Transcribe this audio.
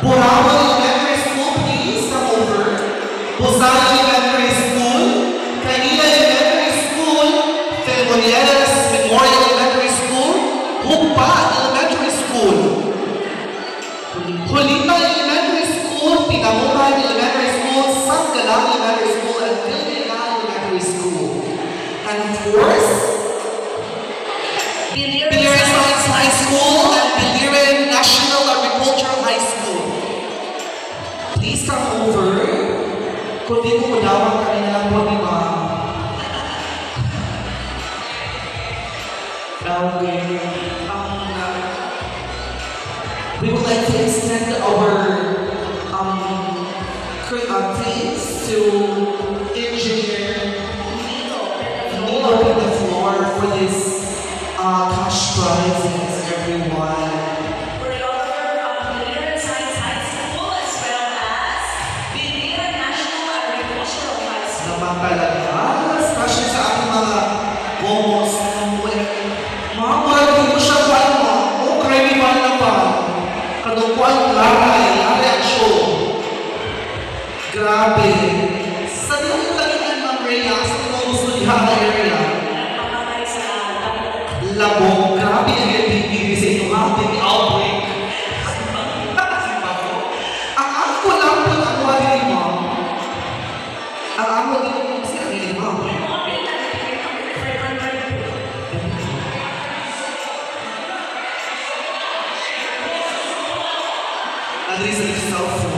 Burawan Elementary School, please come over. Busan Elementary School, Canila Elementary School, Felmonieres Memorial Elementary School, Hugpa Elementary School, Hulita Elementary School, Pinamuhan Elementary School, Sanggalang Elementary School, and Pilmina Elementary School. And of course, Biliran Science High School and Biliran National Agricultural High School. Please come over. Kung di mo ulawang kami na lang po ni Ma'am. We would like to extend our thanks to Engineer Nino on the floor for this cash prizes, everyone. For the honor of Biliran Science High School as well as Biliran National Agricultural High School. Naman talaga, especially sa ating mga momos. Mga hindi mo siya pa, creamy man na pa. Kanukuan laray ang show. Grabe. Sa niyong kalingan, Ma'am Rhea, sa mga gusto niya na area. Labong, grabe ang LPPV sa inyong ating outbreak. Ang ako lang po ang wali ni Ma'am. Ang ako din po siya ni Ma'am. Adri sa yourself.